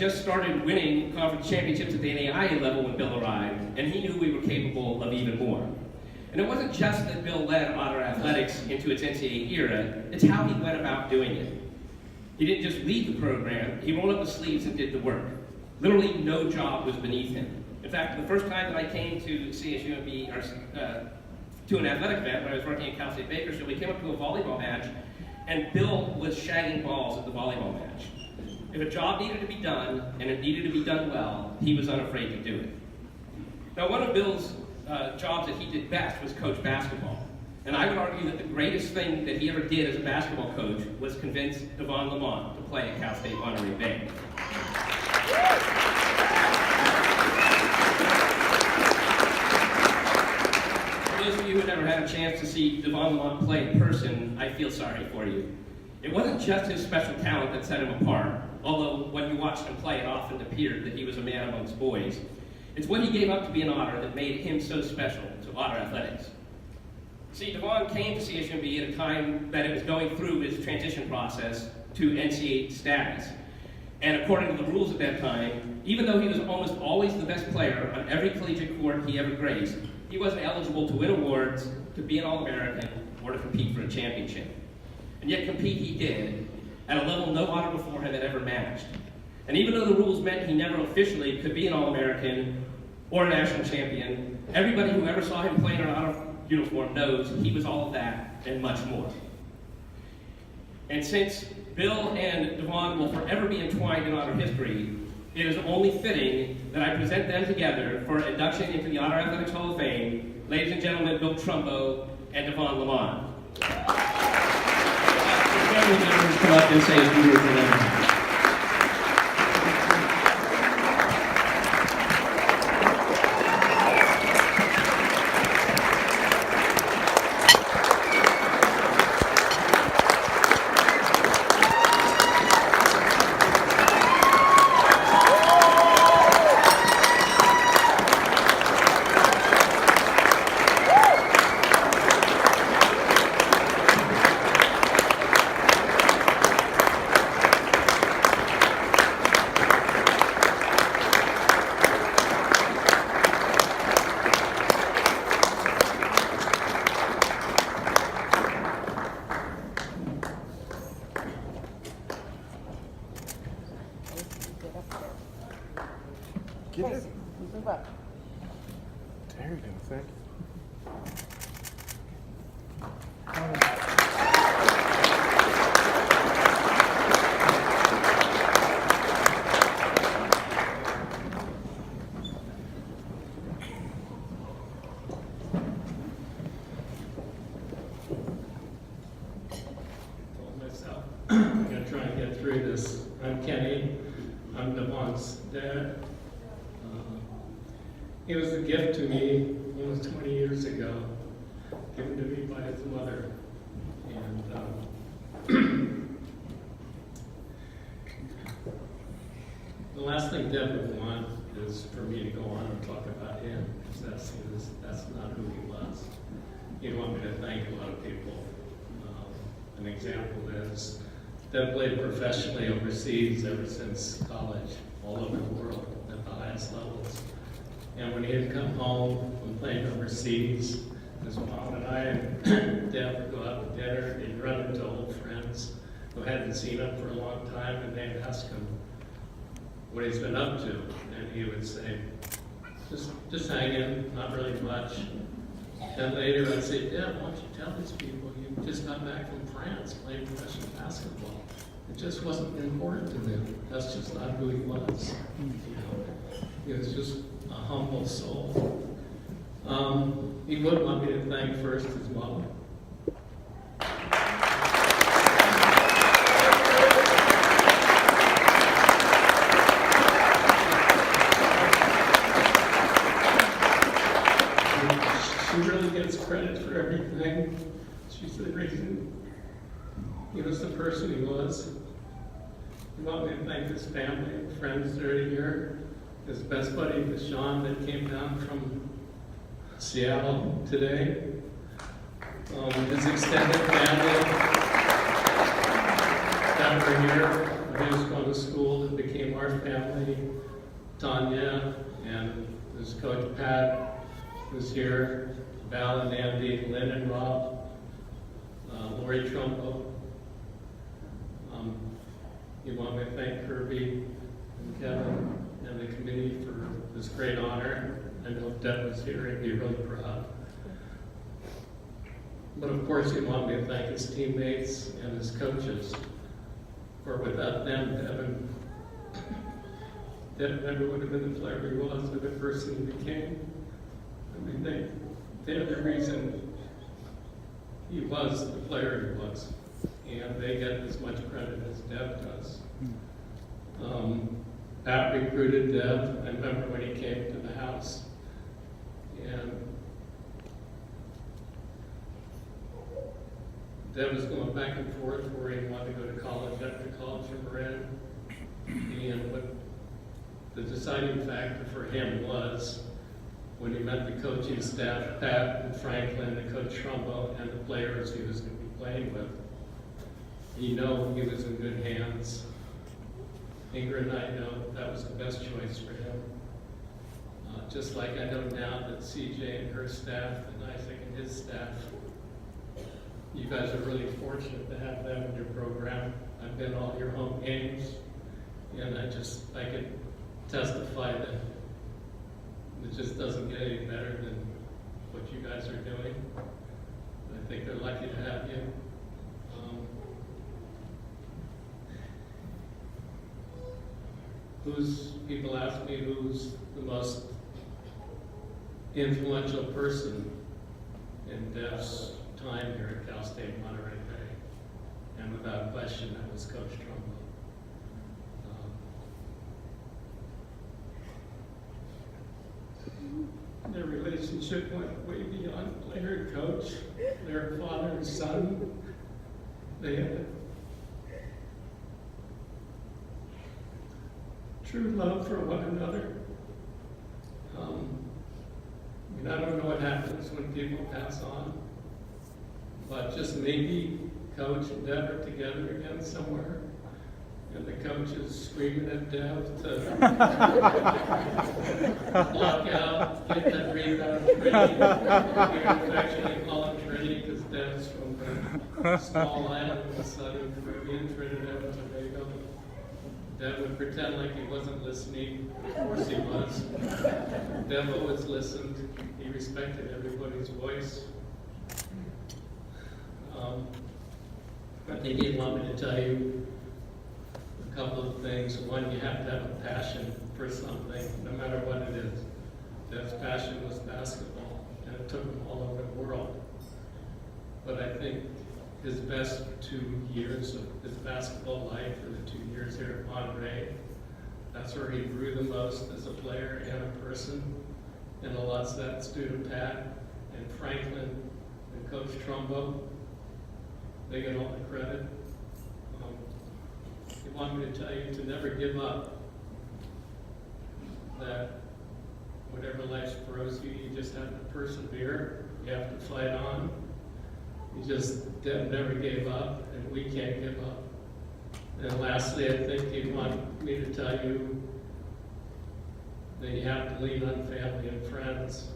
just started winning conference championships at the NAIA level when Bill arrived, and he knew we were capable of even more. And it wasn't just that Bill led Otter Athletics into its NCAA era, it's how he went about doing it. He didn't just lead the program, he rolled up his sleeves and did the work. Literally no job was beneath him. In fact, the first time that I came to CSUMB, to an athletic event when I was working at Cal State Bakersfield, we came up to a volleyball match, and Bill was shagging balls at the volleyball match. If a job needed to be done, and it needed to be done well, he was unafraid to do it. Now, one of Bill's jobs that he did best was coach basketball. And I would argue that the greatest thing that he ever did as a basketball coach was convince Devon Lamont to play at Cal State Monterey Bay. For those of you who never had a chance to see Devon Lamont play in person, I feel sorry for you. It wasn't just his special talent that set him apart, although when you watched him play, it often appeared that he was a man amongst boys. It's what he gave up to be an Otter that made him so special to Otter Athletics. See, Devon came to CSMB at a time that it was going through his transition process to NCAA status. And according to the rules at that time, even though he was almost always the best player on every collegiate court he ever graced, he wasn't eligible to win awards, to be an All-American, or to compete for a championship. And yet compete he did, at a level no Otter before him had ever matched. And even though the rules meant he never officially could be an All-American or a national champion, everybody who ever saw him play in an Otter uniform knows he was all of that and much more. And since Bill and Devon will forever be entwined in Otter history, it is only fitting that I present them together for induction into the Otter Athletics Hall of Fame. Ladies and gentlemen, Bill Trumbo and Devon Lamont. Family members come up and say a few words for them. Get it. There you go, thank Myself, I'm going to try and get through this. I'm Kenny. I'm Devon's dad. He was a gift to me almost 20 years ago, given to me by his mother. And the last thing Deb would want is for me to go on and talk about him, because that's not who he was. He'd want me to thank a lot of people. An example is Deb played professionally overseas ever since college, all over the world at the highest levels. And when he'd come home from playing overseas, his mom and I and Deb would go out to dinner, and he'd run into old friends who hadn't seen him for a long time, and they'd ask him what he's been up to. And he would say, just hanging, not really much. Then later I'd say, Deb, why don't you tell these people you just got back from France playing professional basketball. It just wasn't important to them. That's just not who he was. He was just a humble soul. He would want me to thank first his mother. She really gets credit for everything. She's the reason he was the person he was. He wanted me to thank his family and friends that are here. His best buddy, Deshaun, that came down from Seattle today. His extended family that were here. He was going Trumbo School that became our family, Tanya, and there's Coach Pat, who's here, Val and Andy, Lynn and Rob, Lori Trumbo. You want me to thank Kirby and Kevin and the committee for this great honor. I know if Deb was here, he'd be really proud. But of course, you want me to thank his teammates and his coaches, for without them, Devin never would have been the player he was or the person he became. I mean, they're the reason he was the player he was. And they get as much credit as Deb does. Pat recruited Deb, I remember when he came to the house. And Deb was going back and forth where he wanted to go to college after college in Marin. And what the deciding factor for him was when he met the coaching staff, Pat and Franklin, and Coach Trumbo, and the players he was going to be playing with. He knew he was in good hands. Ingrid and I know that was the best choice for him. Just like I know now that CJ and her staff and Isaac and his staff, you guys are really fortunate to have them in your program. I've been all your home games, and I can testify that it just doesn't get any better than what you guys are doing. I think they're lucky to have you. People ask me who's the most influential person in Dev's time here at Cal State Monterey Bay. And without question, that was Coach Trumbo. Their relationship went way beyond player and coach. They're father and son. They had true love for one another. I don't know what happens when people pass on, but just maybe Coach and Deb are together again somewhere, and the coach is screaming at Deb to block out, get that rebound, Trini. We actually call him Trini because Deb's from the small island in the southern Caribbean, Trinidad and Tobago. Deb would pretend like he wasn't listening. Of course he was. Deb always listened. He respected everybody's voice. I think he'd want me to tell you a couple of things. One, you have to have a passion for something, no matter what it is. Deb's passion was basketball, and it took him all over the world. But I think his best 2 years of his basketball life were the 2 years here at Monterey. That's where he grew the most as a player and a person. And a lot's that student Pat and Franklin and Coach Trumbo. They get all the credit. He wanted me to tell you to never give up. That whatever life throws you, you just have to persevere. You have to fight on. Deb never gave up, and we can't give up. And lastly, I think he'd want me to tell you that you have to lean on family and friends,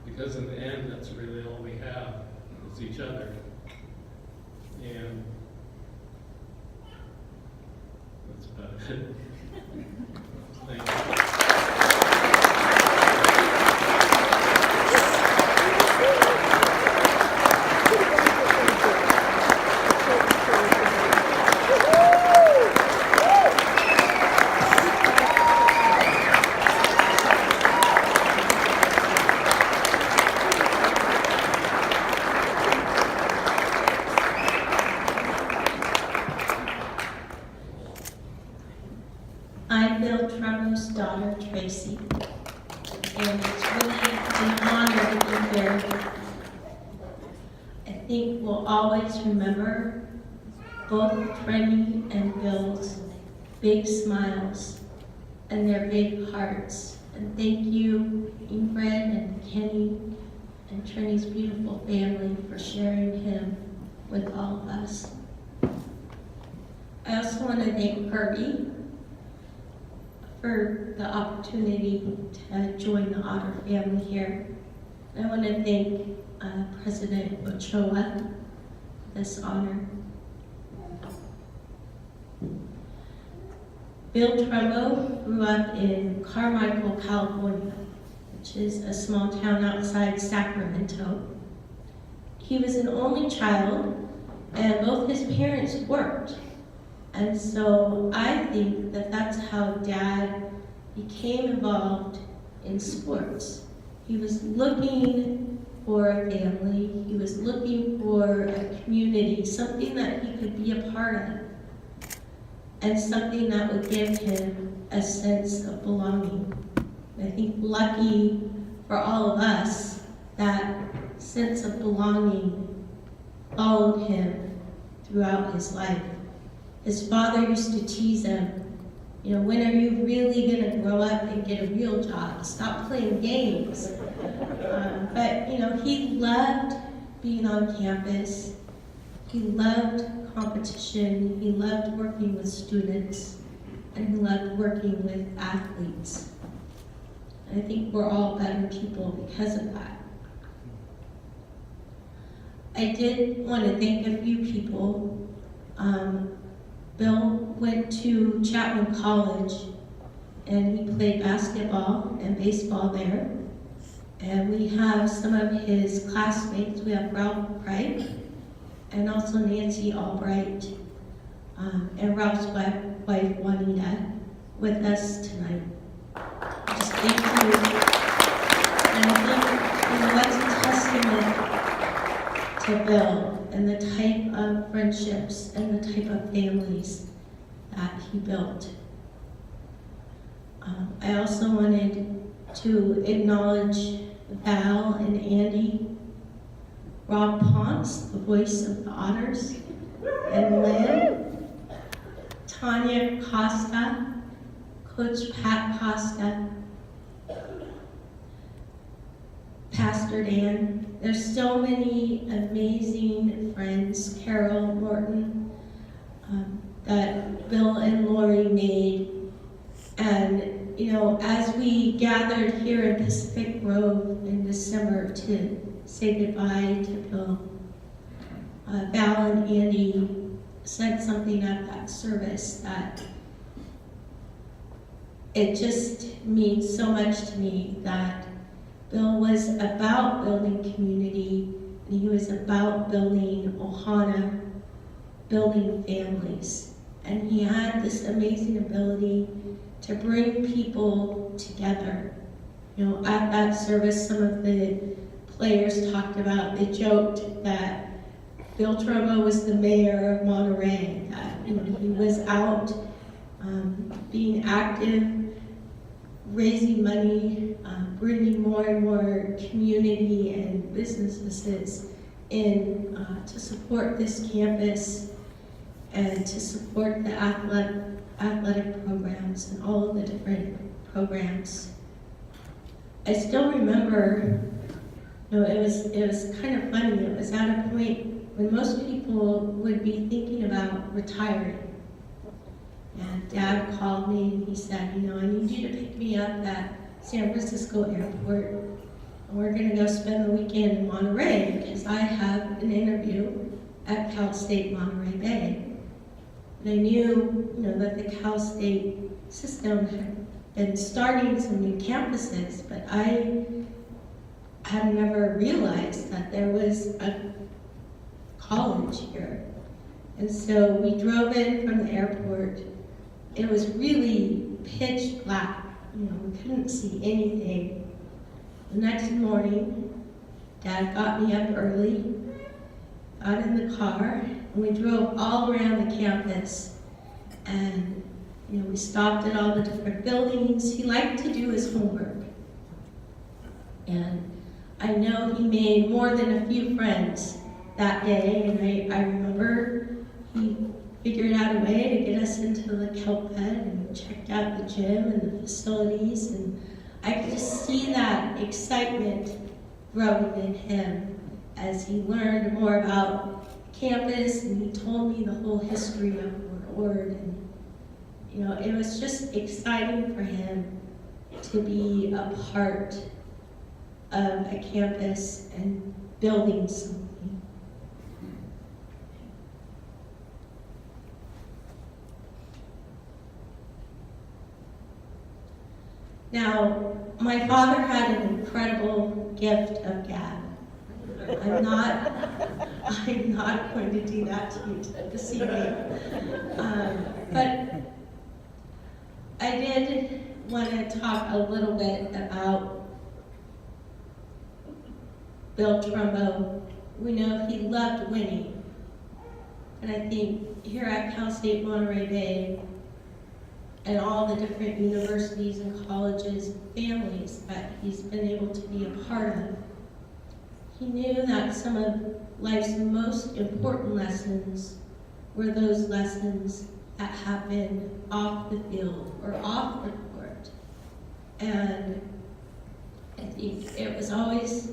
because in the end, that's really all we have, is each other. And that's about it. Thank you. I'm Bill Trumbo's daughter, Tracy, and it's really an honor to be here. I think we'll always remember both Trini and Bill's big smiles and their big hearts. And thank you, Ingrid and Kenny and Trini's beautiful family for sharing him with all of us. I also want to thank Herbie for the opportunity to join the Otter family here. I want to thank President Ochoa for this honor. Bill Trumbo grew up in Carmichael, California, which is a small town outside Sacramento. He was an only child, and both his parents worked. And so I think that that's how Dad became involved in sports. He was looking for a family, he was looking for a community, something that he could be a part of, and something that would give him a sense of belonging. I think lucky for all of us, that sense of belonging followed him throughout his life. His father used to tease him, you know, when are you really gonna grow up and get a real job? Stop playing games. But, you know, he loved being on campus. He loved competition. He loved working with students. And he loved working with athletes. I think we're all better people because of that. I did want to thank a few people. Bill went to Chapman College and he played basketball and baseball there. And we have some of his classmates. We have Ralph Bright and also Nancy Albright and Ralph's wife Juanita with us tonight. Just thank you. And I think, you know, that's a testament to Bill and the type of friendships and the type of families that he built. I also wanted to acknowledge Val and Andy, Rob Ponce, the voice of the Otters, and Lynn, Tanya Costa, Coach Pat Costa, Pastor Dan. There's so many amazing friends, Carol Morton, that Bill and Lori made. And, you know, as we gathered here in Pacific Grove in December to say goodbye to Bill, Val and Andy said something at that service that it just means so much to me, that Bill was about building community, and he was about building Ohana, building families. And he had this amazing ability to bring people together. You know, at that service, some of the players talked about, they joked that Bill Trumbo was the mayor of Monterey, that, you know, he was out being active, raising money, bringing more and more community and businesses in to support this campus and to support the athletic programs and all of the different programs. I still remember, you know, it was kind of funny. It was at a point when most people would be thinking about retiring. And Dad called me and he said, you know, I need you to pick me up at San Francisco Airport. And we're gonna go spend the weekend in Monterey because I have an interview at Cal State Monterey Bay. And I knew, you know, that the Cal State system had been starting some new campuses, but I had never realized that there was a college here. And so we drove in from the airport. It was really pitch black. You know, we couldn't see anything. The next morning, Dad got me up early, got in the car, and we drove all around the campus. And, you know, we stopped at all the different buildings. He liked to do his homework. And I know he made more than a few friends that day, and I remember he figured out a way to get us into the kelp bed and checked out the gym and the facilities, and I could just see that excitement growing in him as he learned more about campus, and he told me the whole history of board. And, you know, it was just exciting for him to be a part of a campus and building something. Now, my father had an incredible gift of gab. I'm not going to do that to you this evening. But I did want to talk a little bit about Bill Trumbo. We know he loved winning. And I think here at Cal State Monterey Bay, and all the different universities and colleges, families that he's been able to be a part of, he knew that some of life's most important lessons were those lessons that happen off the field or off the court. And I think it was always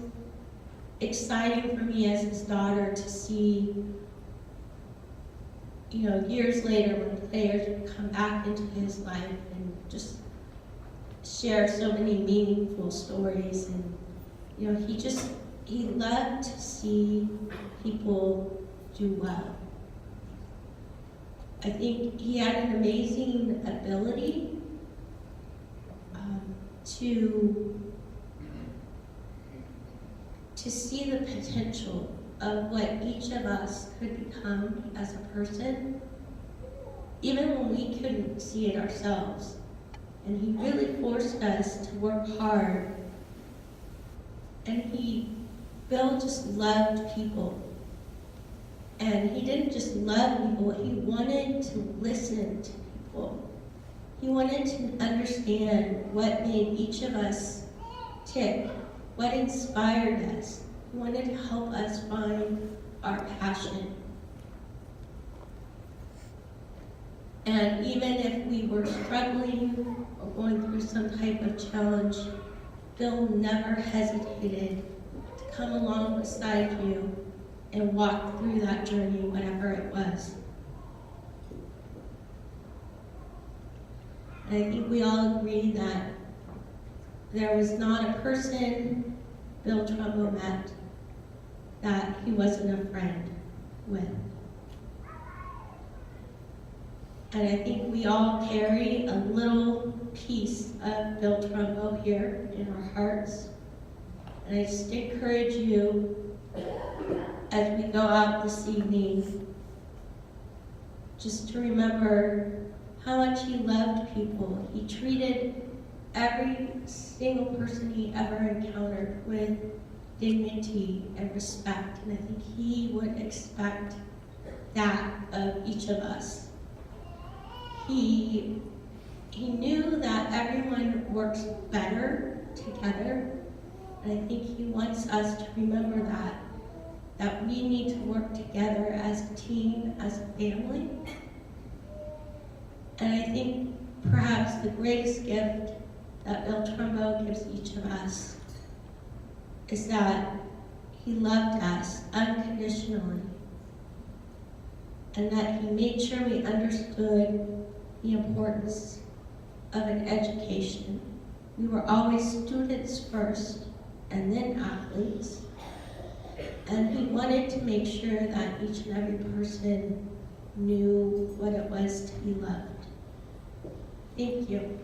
exciting for me as his daughter to see, you know, years later when players would come back into his life and just share so many meaningful stories. And, you know, he loved to see people do well. I think he had an amazing ability to see the potential of what each of us could become as a person, even when we couldn't see it ourselves. And he really forced us to work hard. And Bill just loved people. And he didn't just love people, he wanted to listen to people. He wanted to understand what made each of us tick, what inspired us. He wanted to help us find our passion. And even if we were struggling or going through some type of challenge, Bill never hesitated to come along beside you and walk through that journey, whatever it was. And I think we all agree that there was not a person Bill Trumbo met that he wasn't a friend with. And I think we all carry a little piece of Bill Trumbo here in our hearts. And I just encourage you, as we go out this evening, just to remember how much he loved people. He treated every single person he ever encountered with dignity and respect. And I think he would expect that of each of us. He knew that everyone works better together. And I think he wants us to remember that we need to work together as a team, as a family. And I think perhaps the greatest gift that Bill Trumbo gives each of us is that he loved us unconditionally, and that he made sure we understood the importance of an education. We were always students first, and then athletes. And he wanted to make sure that each and every person knew what it was to be loved. Thank you.